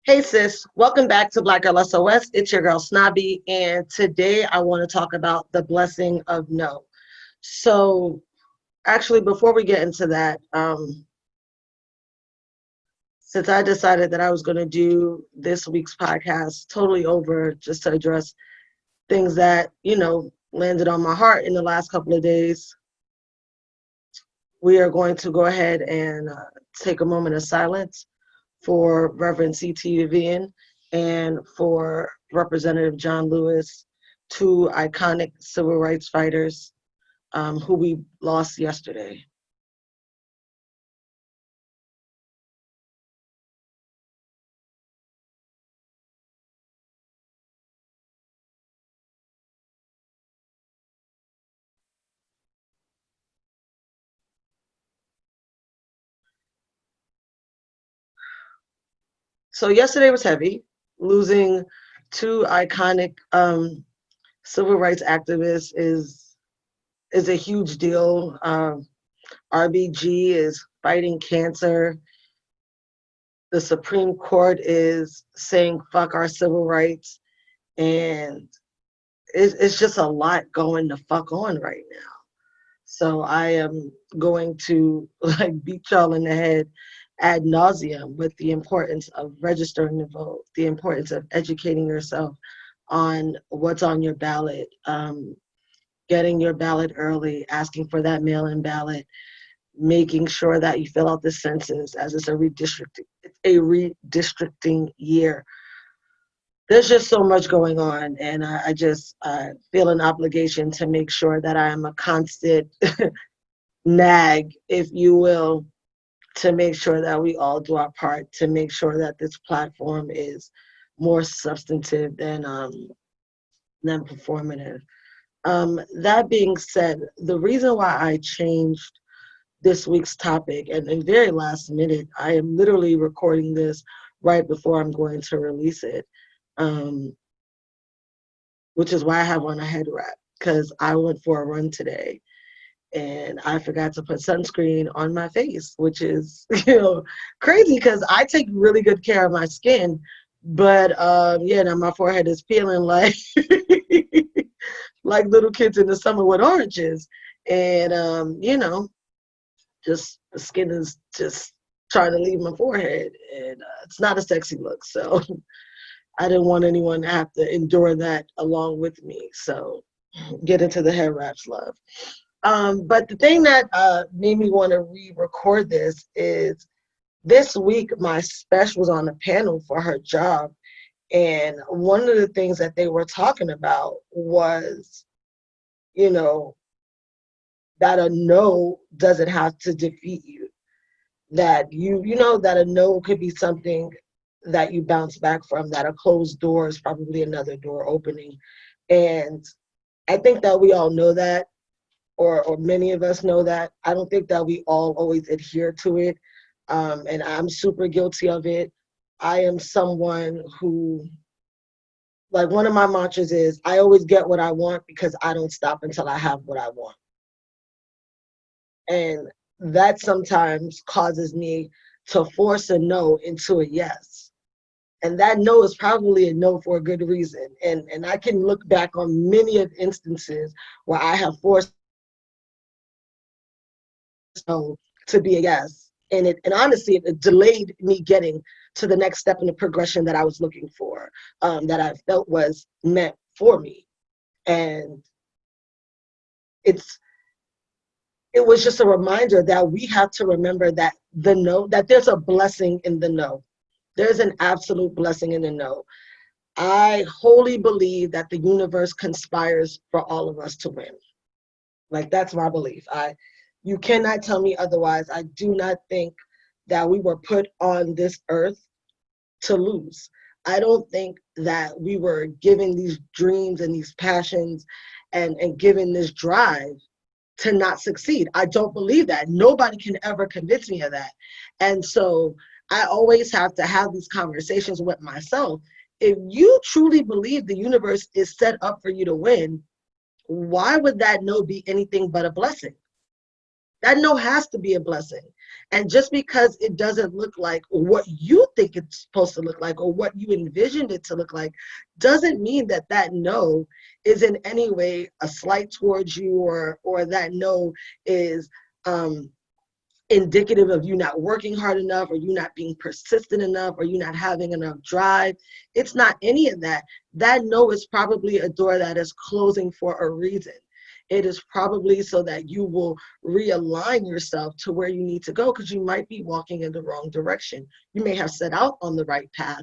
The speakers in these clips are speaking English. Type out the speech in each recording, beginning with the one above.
Hey sis, welcome back to Black Girl SOS. It's your girl Snobby, and today I want to talk about the blessing of no. So, actually, before we get into that, since I decided that I was going to do this week's podcast totally over just to address things that, landed on my heart in the last couple of days, we are going to go ahead and take a moment of silence for Reverend C.T. Vivian and for Representative John Lewis, two iconic civil rights fighters who we lost yesterday. So yesterday was heavy, losing two iconic civil rights activists is a huge deal. RBG is fighting cancer. The Supreme Court is saying fuck our civil rights, and it's just a lot going the fuck on right now. So I am going to like beat y'all in the head ad nauseum with the importance of registering to vote, the importance of educating yourself on what's on your ballot, getting your ballot early, asking for that mail-in ballot, making sure that you fill out the census as it's a redistricting year. There's just so much going on, and I just feel an obligation to make sure that I am a constant nag, if you will, to make sure that we all do our part to make sure that this platform is more substantive than performative. That being said, the reason why I changed this week's topic, and in very last minute, I am literally recording this right before I'm going to release it, um, which is why I have on a head wrap, because I went for a run today and I forgot to put sunscreen on my face, which is, crazy because I take really good care of my skin. But yeah, now my forehead is peeling like like little kids in the summer with oranges. And just the skin is just trying to leave my forehead, and it's not a sexy look. So I didn't want anyone to have to endure that along with me. So get into the hair wraps, love. But the thing that made me want to re-record this is this week my special was on a panel for her job, and one of the things that they were talking about was, you know, that a no doesn't have to defeat you. That that a no could be something that you bounce back from, that a closed door is probably another door opening. And I think that we all know that, or many of us know that. I don't think that we all always adhere to it. And I'm super guilty of it. I am someone who, like, one of my mantras is, I always get what I want because I don't stop until I have what I want. And that sometimes causes me to force a no into a yes. And that no is probably a no for a good reason. And I can look back on many of instances where I have forced no to be a yes. And honestly, it delayed me getting to the next step in the progression that I was looking for, that I felt was meant for me. And it's it was just a reminder that we have to remember that the no, that there's a blessing in the no. There's an absolute blessing in the no. I wholly believe that the universe conspires for all of us to win. Like, that's my belief. You cannot tell me otherwise. I do not think that we were put on this earth to lose. I don't think that we were given these dreams and these passions and given this drive to not succeed. I don't believe that. Nobody can ever convince me of that. And so I always have to have these conversations with myself. If you truly believe the universe is set up for you to win, why would that no be anything but a blessing? That no has to be a blessing. And just because it doesn't look like what you think it's supposed to look like or what you envisioned it to look like, doesn't mean that that no is in any way a slight towards you, or that no is indicative of you not working hard enough, or you not being persistent enough, or you not having enough drive. It's not any of that. That no is probably a door that is closing for a reason. It is probably so that you will realign yourself to where you need to go, because you might be walking in the wrong direction. You may have set out on the right path,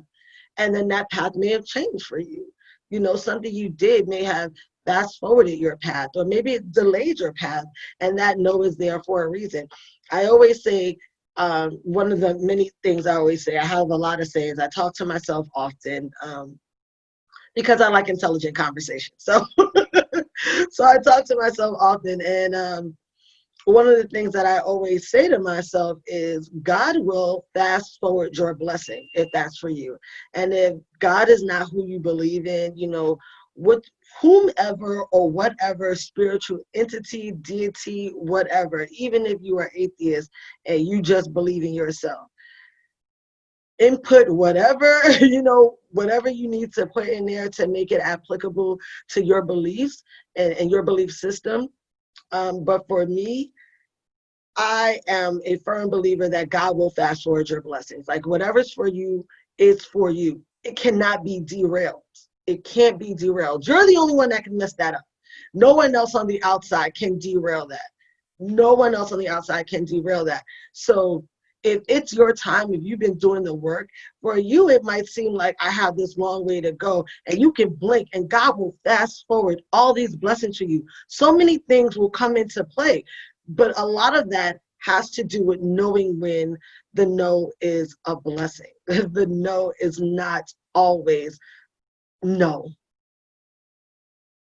and then that path may have changed for you. You know, something you did may have fast forwarded your path, or maybe it delayed your path, and that no is there for a reason. I always say, one of the many things I always say, I have a lot of sayings. I talk to myself often, because I like intelligent conversation. So, so I talk to myself often, and one of the things that I always say to myself is, God will fast forward your blessing if that's for you. And if God is not who you believe in, you know, with whomever or whatever spiritual entity, deity, whatever, even if you are atheist and you just believe in yourself, input whatever, you know, whatever you need to put in there to make it applicable to your beliefs and your belief system. But for me, I am a firm believer that God will fast forward your blessings. Like, whatever's for you is for you. It cannot be derailed. It can't be derailed. You're the only one that can mess that up. No one else on the outside can derail that. No one else on the outside can derail that. So if it's your time, if you've been doing the work, for you, it might seem like I have this long way to go, and you can blink and God will fast forward all these blessings for you. So many things will come into play, but a lot of that has to do with knowing when the no is a blessing. The no is not always no.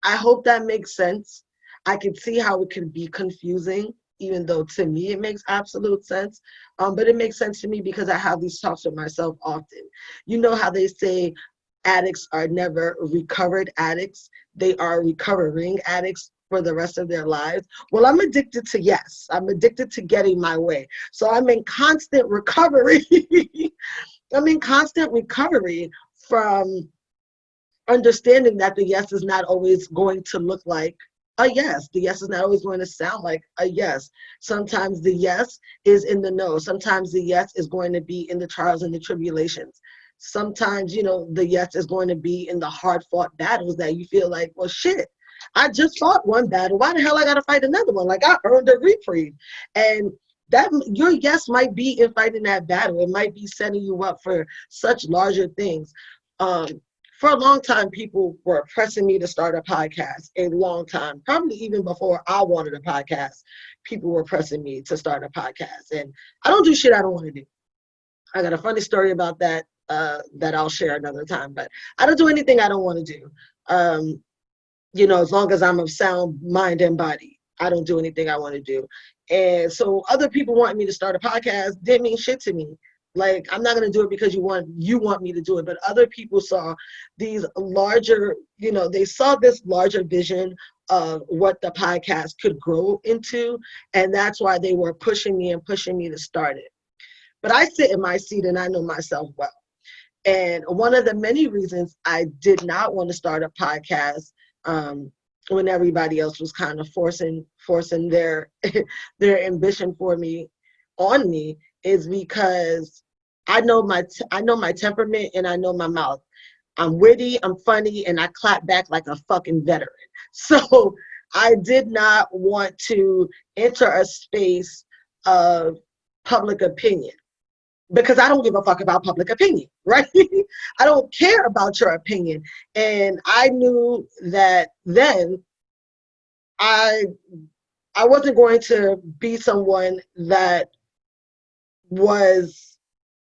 I hope that makes sense. I can see how it can be confusing, even though to me it makes absolute sense. But it makes sense to me because I have these talks with myself often. You know how they say addicts are never recovered addicts, they are recovering addicts for the rest of their lives. Well, I'm addicted to yes. I'm addicted to getting my way. So I'm in constant recovery. I'm in constant recovery from understanding that the yes is not always going to look like a yes. The yes is not always going to sound like a yes. Sometimes the yes is in the no. Sometimes the yes is going to be in the trials and the tribulations. Sometimes, you know, the yes is going to be in the hard fought battles that you feel like, well, shit, I just fought one battle. Why the hell I got to fight another one? Like, I earned a reprieve. And that your yes might be in fighting that battle. It might be setting you up for such larger things. Um, for a long time, people were pressing me to start a podcast. A long time, probably even before I wanted a podcast, people were pressing me to start a podcast. And I don't do shit I don't want to do. I got a funny story about that that I'll share another time. But I don't do anything I don't want to do. You know, as long as I'm of sound mind and body, I don't do anything I want to do. And so other people wanting me to start a podcast didn't mean shit to me. Like, I'm not going to do it because you want me to do it. But other people saw these larger, you know, they saw this larger vision of what the podcast could grow into. And that's why they were pushing me to start it. But I sit in my seat and I know myself well. And one of the many reasons I did not want to start a podcast, when everybody else was kind of forcing their their ambition on me, is because I know my temperament and I know my mouth. I'm witty, I'm funny, and I clap back like a fucking veteran. So I did not want to enter a space of public opinion, because I don't give a fuck about public opinion, right? I don't care about your opinion. And I knew that then I wasn't going to be someone that was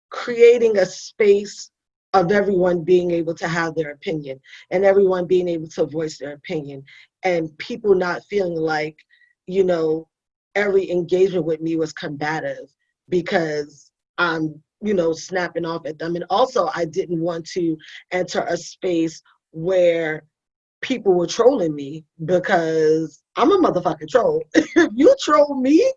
creating a space of everyone being able to have their opinion and everyone being able to voice their opinion, and people not feeling like, you know, every engagement with me was combative because I'm, you know, snapping off at them. And also, I didn't want to enter a space where people were trolling me, because I'm a motherfucking troll. If you troll me,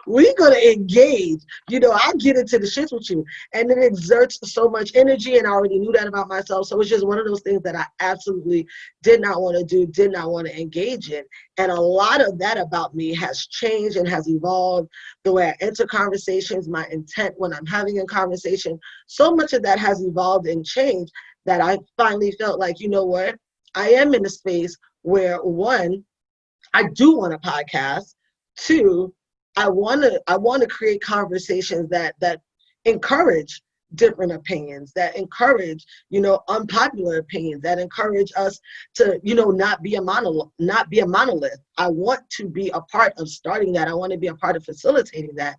We're gonna engage. You know, I get into the shits with you, and it exerts so much energy. And I already knew that about myself, so it's just one of those things that I absolutely did not want to do, did not want to engage in. And a lot of that about me has changed and has evolved. The way I enter conversations, my intent when I'm having a conversation, so much of that has evolved and changed that I finally felt like, you know what, I am in a space where one, I do want a podcast. Two, I want to create conversations that encourage different opinions, that encourage, you know, unpopular opinions, that encourage us to, you know, not be a monolith. I want to be a part of starting that. I want to be a part of facilitating that.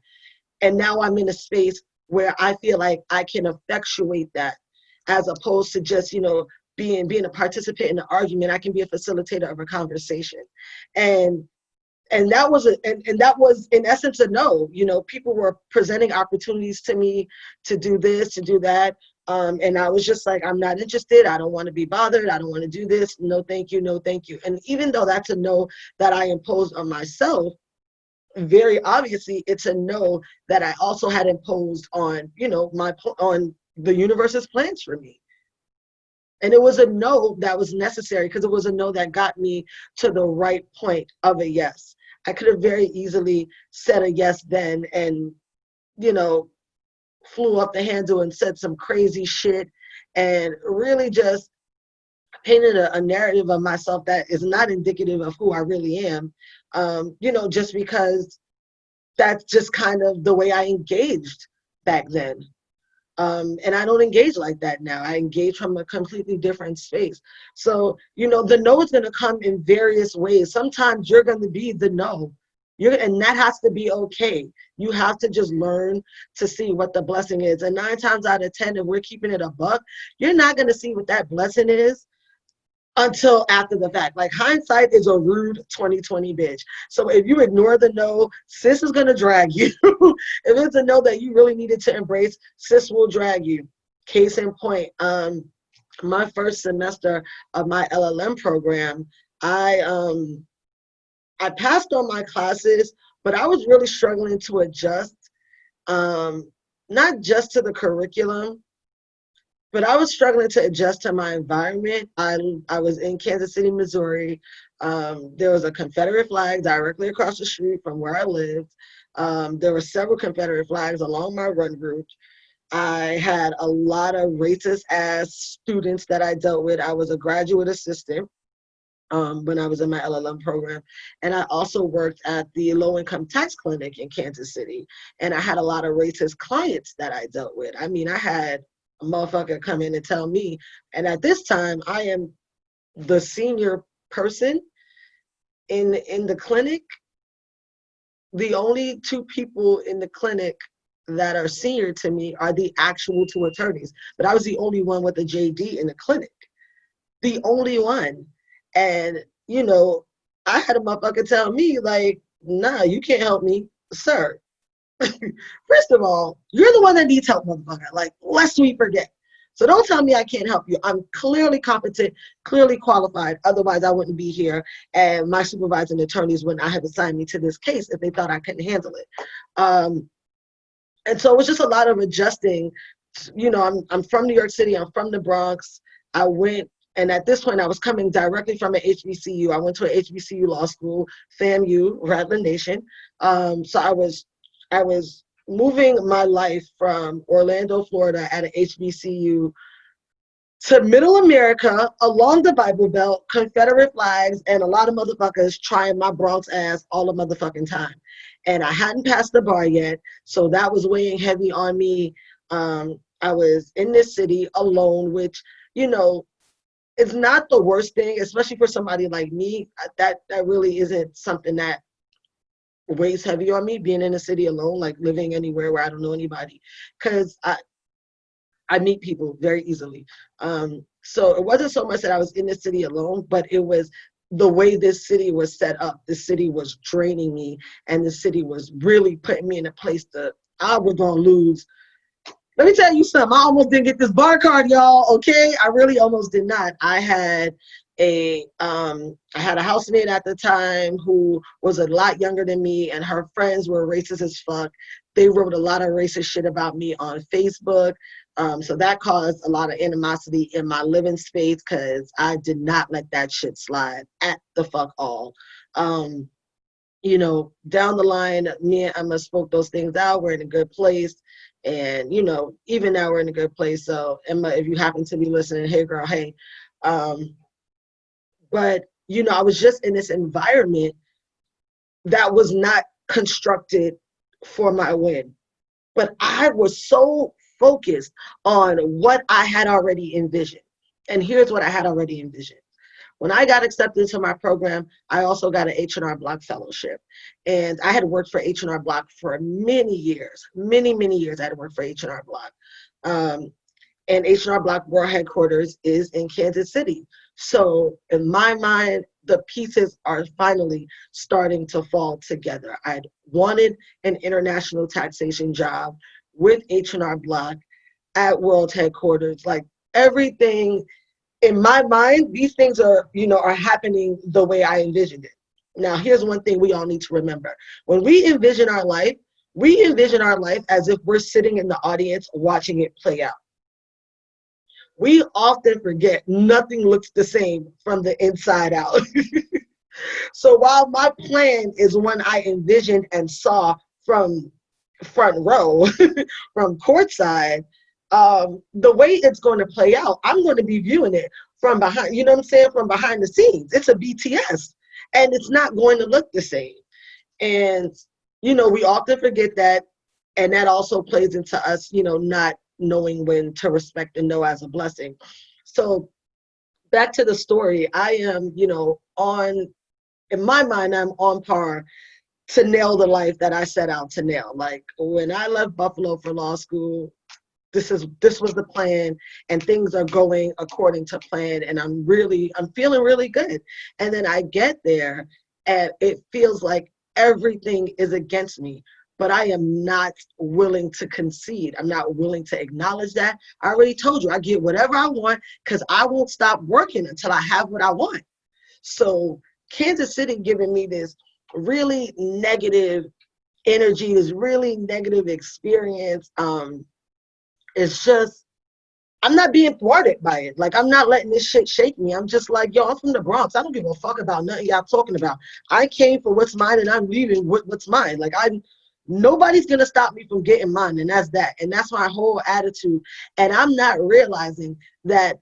And now I'm in a space where I feel like I can effectuate that, as opposed to just, you know, being a participant in the argument. I can be a facilitator of a conversation. And that was in essence a no. You know, people were presenting opportunities to me to do this, to do that. And I was just like, I'm not interested. I don't want to be bothered. I don't want to do this. No, thank you. No, thank you. And even though that's a no that I imposed on myself, very obviously it's a no that I also had imposed on, you know, on the universe's plans for me. And it was a no that was necessary, because it was a no that got me to the right point of a yes. I could have very easily said a yes then and, you know, flew up the handle and said some crazy shit and really just painted a narrative of myself that is not indicative of who I really am, you know, just because that's just kind of the way I engaged back then. And I don't engage like that now. I engage from a completely different space. So, you know, the no is going to come in various ways. Sometimes you're going to be the no. And that has to be okay. You have to just learn to see what the blessing is. And 9 times out of 10, if we're keeping it a buck, you're not going to see what that blessing is until after the fact. Like, hindsight is a rude 2020 bitch. So if you ignore the no, sis is gonna drag you. If it's a no that you really needed to embrace, sis will drag you. Case in point, my first semester of my LLM program, I passed on my classes, but I was really struggling to adjust, not just to the curriculum, but I was struggling to adjust to my environment. I was in Kansas City, Missouri. There was a Confederate flag directly across the street from where I lived. There were several Confederate flags along my run route. I had a lot of racist ass students that I dealt with. I was a graduate assistant when I was in my LLM program. And I also worked at the low-income tax clinic in Kansas City. And I had a lot of racist clients that I dealt with. I mean, I had a motherfucker come in and tell me, and at this time, I am the senior person in the clinic. The only 2 people in the clinic that are senior to me are the actual 2 attorneys. But I was the only one with a JD in the clinic. The only one. And, you know, I had a motherfucker tell me, like, nah, you can't help me, sir. First of all, you're the one that needs help, motherfucker. Like, lest we forget. So don't tell me I can't help you. I'm clearly competent, clearly qualified. Otherwise, I wouldn't be here. And my supervising attorneys would not have assigned me to this case if they thought I couldn't handle it. And so it was just a lot of adjusting. You know, I'm from New York City. I'm from the Bronx. I went, and at this point, I was coming directly from an HBCU. I went to an HBCU law school, FAMU, Rattler Nation. So I was moving my life from Orlando, Florida at an HBCU to middle America along the Bible Belt, Confederate flags, and a lot of motherfuckers trying my Bronx ass all the motherfucking time. And I hadn't passed the bar yet, so that was weighing heavy on me. I was in this city alone, which, you know, it's not the worst thing, especially for somebody like me. That really isn't something that weighs heavy on me, being in a city alone, like living anywhere where I don't know anybody, because I meet people very easily. So it wasn't so much that I was in the city alone, but it was the way this city was set up. This city was draining me, and the city was really putting me in a place that I was gonna lose. Let me tell you something. I almost didn't get this bar card, y'all. Okay, I really almost did not. I had I had a housemate at the time who was a lot younger than me, and her friends were racist as fuck. They wrote a lot of racist shit about me on Facebook. So that caused a lot of animosity in my living space because I did not let that shit slide at the fuck all. Um, Down the line, me and Emma spoke those things out. We're in a good place. And, even now we're in a good place. So, Emma, if you happen to be listening, hey, girl, hey. But, I was just in this environment that was not constructed for my win. But I was so focused on what I had already envisioned. And here's what I had already envisioned. When I got accepted to my program, I also got an H&R Block fellowship. And I had worked for H&R Block for many years, many, many years I had worked for H&R Block. And H&R Block World Headquarters is in Kansas City. So in my mind, the pieces are finally starting to fall together. I'd wanted an international taxation job with H&R Block at World Headquarters. Like everything in my mind, these things are happening the way I envisioned it. Now, here's one thing we all need to remember. When we envision our life as if we're sitting in the audience watching it play out. We often forget nothing looks the same from the inside out. So while my plan is one I envisioned and saw from front row, from courtside, the way it's going to play out, I'm going to be viewing it from behind, from behind the scenes. It's a BTS and it's not going to look the same. And, we often forget that. And that also plays into us, not knowing when to respect and know as a blessing. So back to the story, I am, in my mind, I'm on par to nail the life that I set out to nail. Like when I left Buffalo for law school, this was the plan, and things are going according to plan, and I'm feeling really good. And then I get there and it feels like everything is against me, but I am not willing to concede. I'm not willing to acknowledge that. I already told you I get whatever I want because I won't stop working until I have what I want. So Kansas City giving me this really negative energy, this really negative experience. It's just, I'm not being thwarted by it. Like, I'm not letting this shit shake me. I'm just like, yo, I'm from the Bronx. I don't give a fuck about nothing y'all talking about. I came for what's mine and I'm leaving what's mine. Like, nobody's going to stop me from getting mine. And that's that. And that's my whole attitude. And I'm not realizing that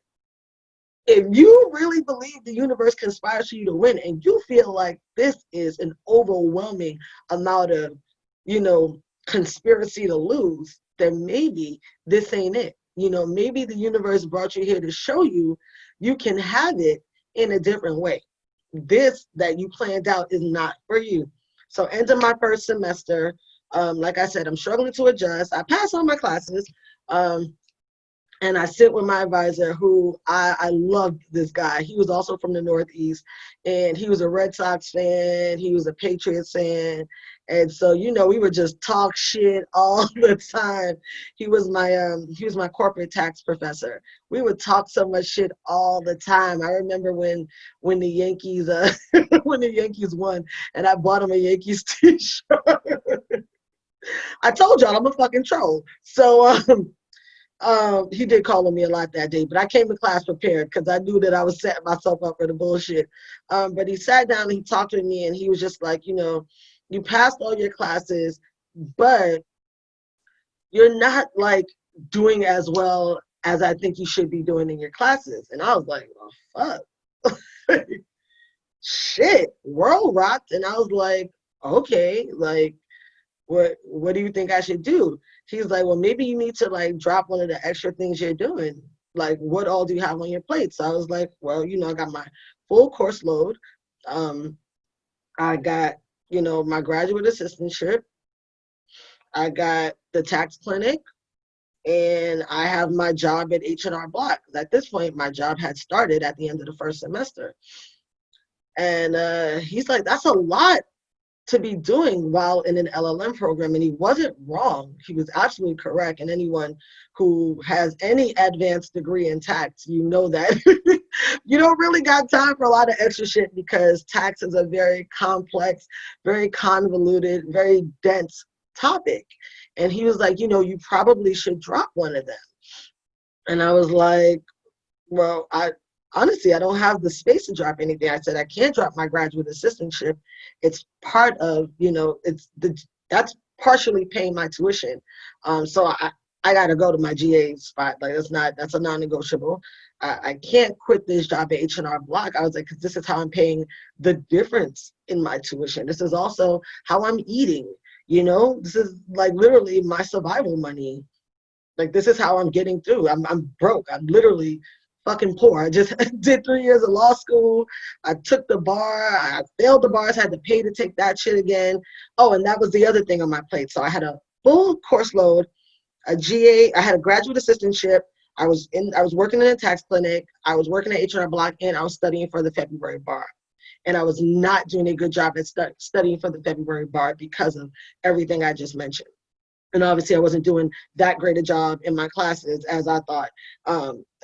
if you really believe the universe conspires for you to win and you feel like this is an overwhelming amount of, conspiracy to lose, then maybe this ain't it. Maybe the universe brought you here to show you you can have it in a different way. This that you planned out is not for you. So end of my first semester, like I said, I'm struggling to adjust. I pass all my classes. And I sit with my advisor who I loved this guy. He was also from the Northeast and he was a Red Sox fan. He was a Patriots fan. And so, we would just talk shit all the time. He was my corporate tax professor. We would talk so much shit all the time. I remember when the Yankees, when the Yankees won and I bought him a Yankees t-shirt. I told y'all I'm a fucking troll. So, he did call on me a lot that day, but I came to class prepared because I knew that I was setting myself up for the bullshit. But he sat down and he talked to me and he was just like, you passed all your classes, but you're not like doing as well as I think you should be doing in your classes. And I was like, oh, fuck. Shit, world rocked. And I was like, okay, like, what do you think I should do? He's like, well, maybe you need to like drop one of the extra things you're doing. Like, what all do you have on your plate? So I was like, well, I got my full course load. I got, my graduate assistantship. I got the tax clinic. And I have my job at H&R Block. At this point, my job had started at the end of the first semester. And he's like, that's a lot to be doing while in an LLM program. And he wasn't wrong. He was absolutely correct. And anyone who has any advanced degree in tax, that You don't really got time for a lot of extra shit because tax is a very complex, very convoluted, very dense topic. And he was like, you probably should drop one of them. And I was like, well, I honestly, I don't have the space to drop anything. I said I can't drop my graduate assistantship. It's part of, that's partially paying my tuition. So I got to go to my GA spot. Like that's a non-negotiable. I can't quit this job at H&R Block. I was like, because this is how I'm paying the difference in my tuition. This is also how I'm eating. This is like literally my survival money. Like this is how I'm getting through. I'm broke. I'm literally fucking poor. I just did 3 years of law school. I took the bar. I failed the bars. Had to pay to take that shit again. Oh, and that was the other thing on my plate. So I had a full course load, a GA. I had a graduate assistantship. I was working in a tax clinic. I was working at H&R Block, and I was studying for the February bar. And I was not doing a good job at studying for the February bar because of everything I just mentioned. And obviously I wasn't doing that great a job in my classes as I thought,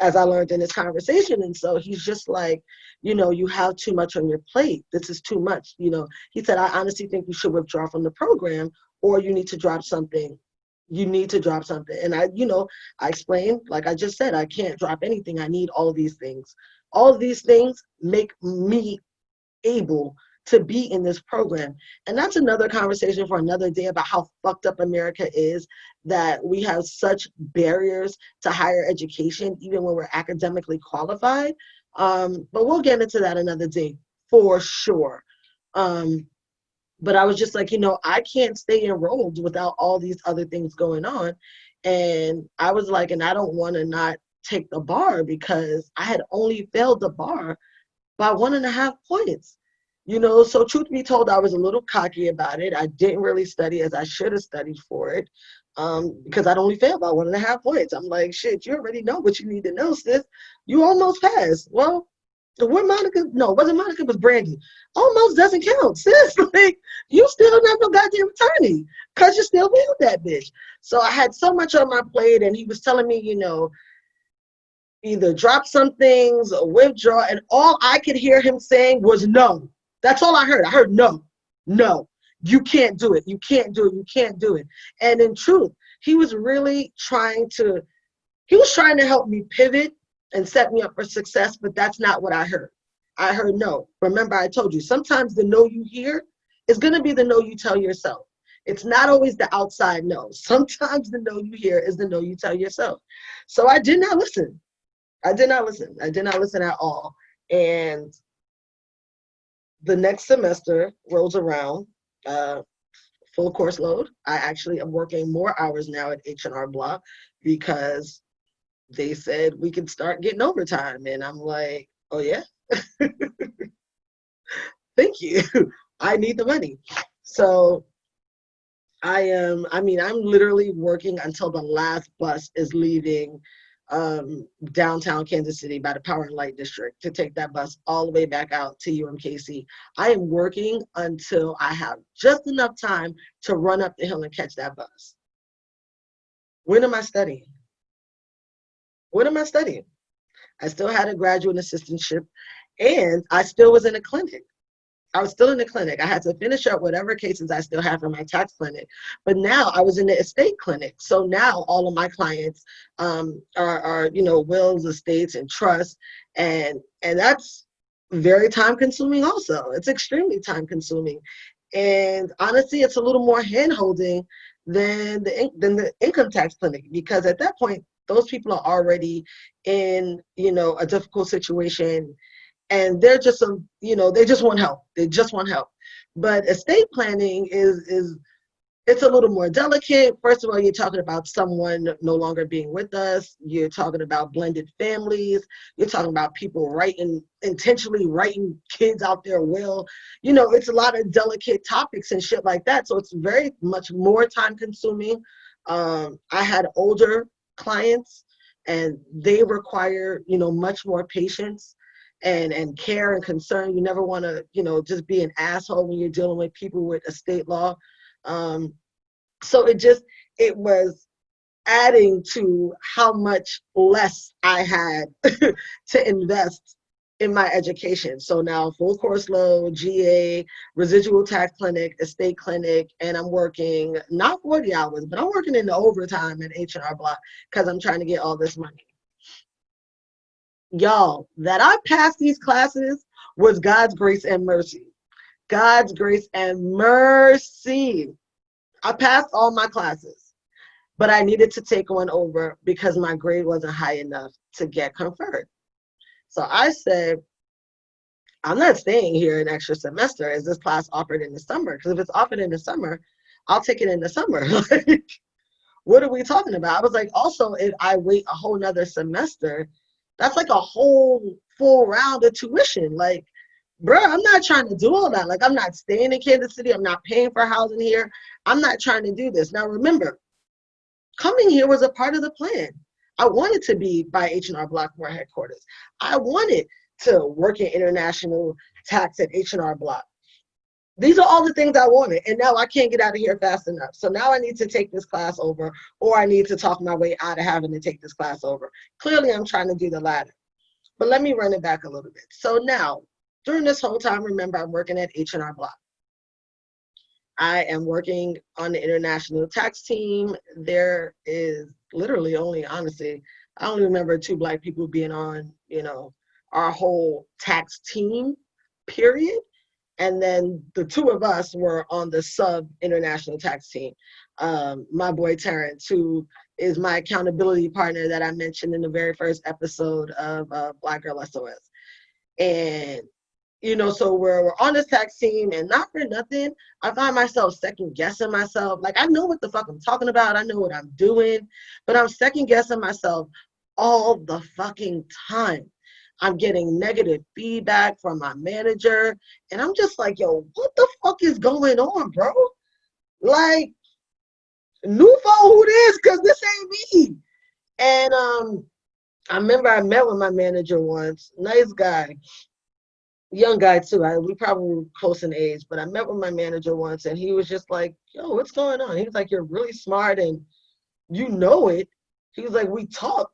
as I learned in this conversation. And so he's just like, you have too much on your plate. This is too much. He said, I honestly think you should withdraw from the program, or you need to drop something. You need to drop something. And I explained, like I just said, I can't drop anything. I need all of these things. All of these things make me able to be in this program. And that's another conversation for another day about how fucked up America is, that we have such barriers to higher education, even when we're academically qualified. But we'll get into that another day for sure. But I was just like, I can't stay enrolled without all these other things going on. And I was like, and I don't want to not take the bar because I had only failed the bar by 1.5 points. So truth be told, I was a little cocky about it. I didn't really study as I should have studied for it, because I'd only failed by 1.5 points. I'm like, shit, you already know what you need to know, sis. You almost passed. Well, what Monica? No, it wasn't Monica, it was Brandy. Almost doesn't count, sis. Like, you still not no goddamn attorney because you still failed that bitch. So I had so much on my plate, and he was telling me, either drop some things or withdraw. And all I could hear him saying was no. That's all I heard. I heard no, you can't do it. You can't do it. You can't do it. And in truth, he was really trying to help me pivot and set me up for success, but that's not what I heard. I heard no. Remember, I told you, sometimes the no you hear is going to be the no you tell yourself. It's not always the outside no. Sometimes the no you hear is the no you tell yourself. So I did not listen. I did not listen at all. And the next semester rolls around, full course load. I actually am working more hours now at H&R Block because they said we can start getting overtime. And I'm like, oh yeah? Thank you. I need the money. So I'm literally working until the last bus is leaving downtown Kansas City by the Power and Light District to take that bus all the way back out to UMKC. I am working until I have just enough time to run up the hill and catch that bus. When am I studying? What am I studying? I still had a graduate assistantship, and I still was in a clinic. I was still in the clinic. I had to finish up whatever cases I still had from my tax clinic. But now I was in the estate clinic. So now all of my clients are wills, estates, and trusts. And that's very time consuming also. It's extremely time consuming. And honestly, it's a little more hand holding than the income tax clinic, because at that point, those people are already in, a difficult situation. And they're just they just want help. They just want help. But estate planning it's a little more delicate. First of all, you're talking about someone no longer being with us. You're talking about blended families. You're talking about people intentionally writing kids out their will. It's a lot of delicate topics and shit like that. So it's very much more time consuming. I had older clients, and they require, much more patience and care and concern. You never want to, just be an asshole when you're dealing with people with estate law. So it was adding to how much less I had to invest in my education. So now full course load, GA, residual tax clinic, estate clinic, and I'm working not 40 hours, but I'm working in the overtime at H&R Block because I'm trying to get all this money. Y'all, that I passed these classes was God's grace and mercy. God's grace and mercy. I passed all my classes, but I needed to take one over because my grade wasn't high enough to get conferred. So I said, I'm not staying here an extra semester. Is this class offered in the summer? Because if it's offered in the summer, I'll take it in the summer. Like, what are we talking about? I was like, also, if I wait a whole nother semester, that's like a whole full round of tuition. Like, bro, I'm not trying to do all that. Like, I'm not staying in Kansas City. I'm not paying for housing here. I'm not trying to do this. Now, remember, coming here was a part of the plan. I wanted to be by H&R Block more headquarters. I wanted to work in international tax at H&R Block. These are all the things I wanted, and now I can't get out of here fast enough. So now I need to take this class over, or I need to talk my way out of having to take this class over. Clearly, I'm trying to do the latter. But let me run it back a little bit. So now, during this whole time, remember, I'm working at H&R Block. I am working on the international tax team. There is literally only, honestly, I only remember 2 Black people being on, our whole tax team, period. And then the 2 of us were on the sub international tax team. My boy Terrence, who is my accountability partner that I mentioned in the very first episode of Black Girl SOS. And so we're on this tax team, and not for nothing, I find myself second guessing myself. Like, I know what the fuck I'm talking about. I know what I'm doing, but I'm second guessing myself all the fucking time. I'm getting negative feedback from my manager, and I'm just like, yo, what the fuck is going on, bro? Like, new phone, who this? Because this ain't me. And I remember I met with my manager once, nice guy. Young guy too. We probably were close in age, but I met with my manager once, and he was just like, yo, what's going on? He was like, you're really smart and you know it. He was like, we talk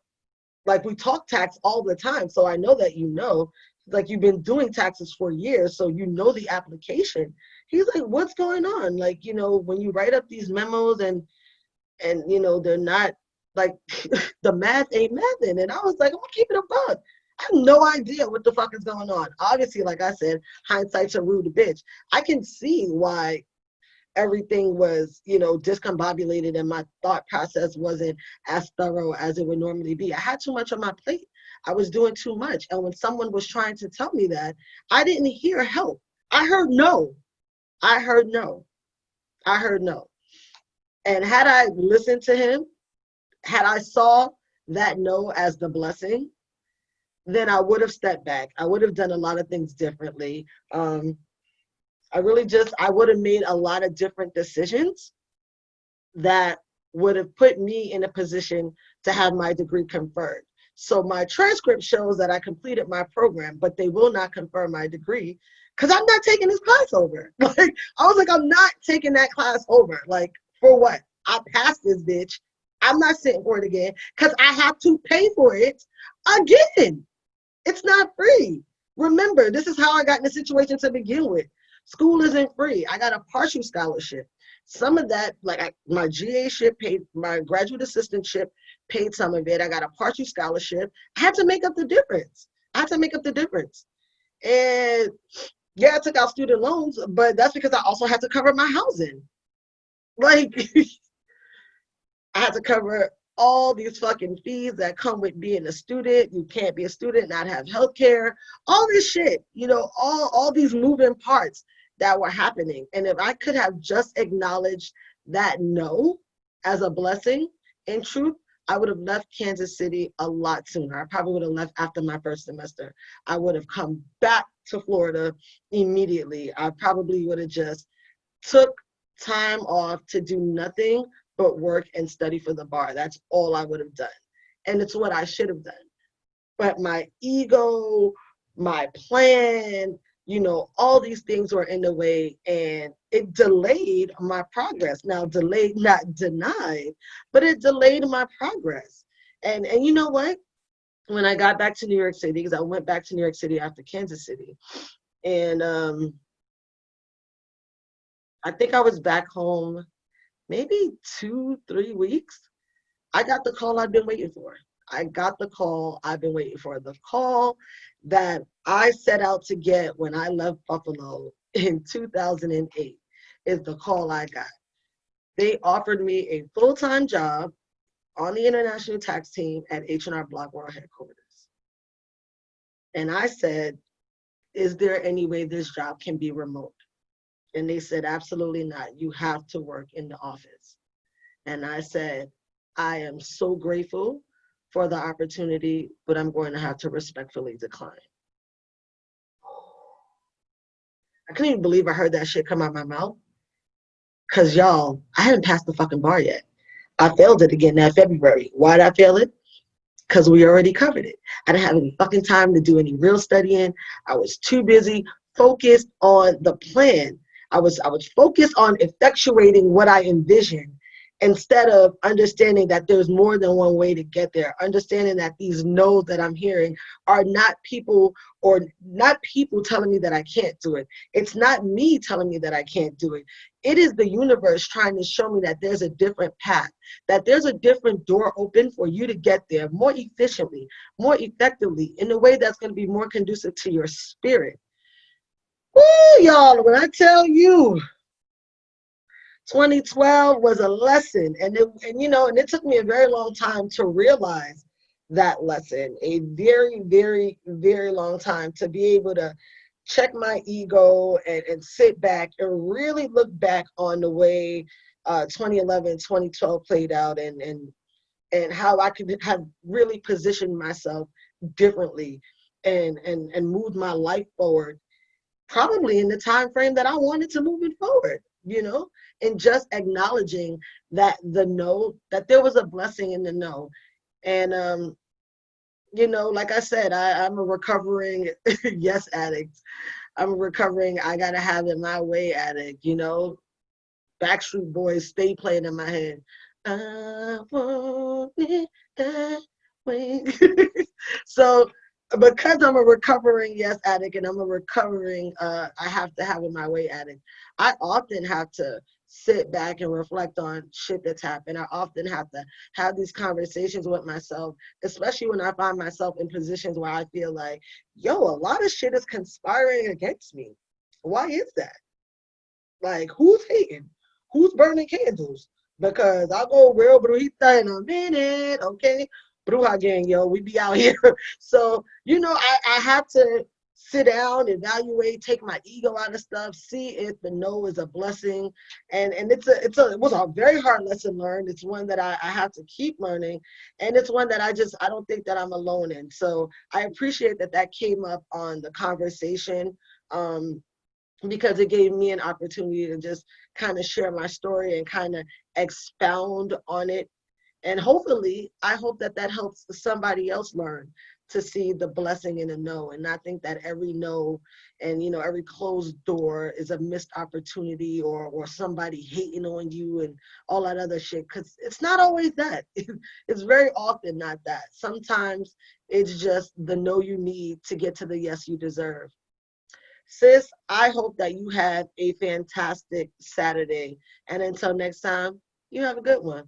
tax all the time, so I know that you know. Like, you've been doing taxes for years, so you know the application. He's like, what's going on? Like, when you write up these memos and they're not, like, the math ain't mathing. And I was like, I'm gonna keep it a buck. I have no idea what the fuck is going on. Obviously, like I said, hindsight's a rude bitch. I can see why everything was, discombobulated and my thought process wasn't as thorough as it would normally be. I had too much on my plate. I was doing too much. And when someone was trying to tell me that, I didn't hear help. I heard no. I heard no. I heard no. And had I listened to him, had I saw that no as the blessing, then I would have stepped back. I would have done a lot of things differently. I would have made a lot of different decisions that would have put me in a position to have my degree conferred. So my transcript shows that I completed my program, but they will not confer my degree because I'm not taking this class over. Like, I was like, I'm not taking that class over. Like, for what? I passed this bitch. I'm not sitting for it again because I have to pay for it again. It's not free. Remember, this is how I got in the situation to begin with. School isn't free. I got a partial scholarship. Some of that, like my GA-ship paid, my graduate assistantship paid some of it. I got a partial scholarship. I had to make up the difference. And yeah, I took out student loans, but that's because I also had to cover my housing. Like, I had to cover all these fucking fees that come with being a student. You can't be a student, not have health care, all this shit, all these moving parts that were happening. And if I could have just acknowledged that no as a blessing, in truth, I would have left Kansas City a lot sooner. I probably would have left after my first semester. I would have come back to Florida immediately. I probably would have just took time off to do nothing but work and study for the bar. That's all I would have done. And it's what I should have done. But my ego, my plan, all these things were in the way, and it delayed my progress. Now, delayed, not denied, but it delayed my progress. And you know what? when I got back to New York City, because I went back to New York City after Kansas City, and I think I was back home maybe 2, 3 weeks. I got the call I've been waiting for. I got the call I've been waiting for. The call that I set out to get when I left Buffalo in 2008 is the call I got. They offered me a full-time job on the international tax team at H&R Block World Headquarters. And I said, is there any way this job can be remote? And they said, absolutely not. You have to work in the office. And I said, I am so grateful for the opportunity, but I'm going to have to respectfully decline. I couldn't even believe I heard that shit come out my mouth. Cause y'all, I hadn't passed the fucking bar yet. I failed it again that February. Why did I fail it? Because we already covered it. I didn't have any fucking time to do any real studying. I was too busy focused on the plan. I was focused on effectuating what I envisioned instead of understanding that there's more than one way to get there, understanding that these no's that I'm hearing are not people or not people telling me that I can't do it. It's not me telling me that I can't do it. It is the universe trying to show me that there's a different path, that there's a different door open for you to get there more efficiently, more effectively, in a way that's going to be more conducive to your spirit. Woo, y'all, when I tell you, 2012 was a lesson, and it took me a very long time to realize that lesson, a very, very, very long time to be able to check my ego and sit back and really look back on the way 2011, 2012 played out, and how I could have really positioned myself differently and moved my life forward, probably in the time frame that I wanted to move it forward, and just acknowledging that that there was a blessing in the no. And like I said, I'm a recovering yes addict. I'm a recovering I gotta have it my way addict, Backstreet Boys stay playing in my head. I want it that way. So because I'm a recovering yes addict and I'm a recovering I have to have it my way addict, I often have to sit back and reflect on shit that's happened. I often have to have these conversations with myself, especially when I find myself in positions where I feel like, yo, a lot of shit is conspiring against me. Why is that? Like, who's hating? Who's burning candles? Because I'll go real brujita in a minute, okay? Bruja gang, yo, we be out here. So, I have to sit down, evaluate, take my ego out of stuff, see if the no is a blessing. And it was a very hard lesson learned. It's one that I have to keep learning. And it's one that I don't think that I'm alone in. So I appreciate that came up on the conversation. Because it gave me an opportunity to just kind of share my story and kind of expound on it. And hopefully, I hope that helps somebody else learn to see the blessing in a no and not think that every no and, every closed door is a missed opportunity or somebody hating on you and all that other shit. Because it's not always that. It's very often not that. Sometimes it's just the no you need to get to the yes you deserve. Sis, I hope that you have a fantastic Saturday. And until next time, you have a good one.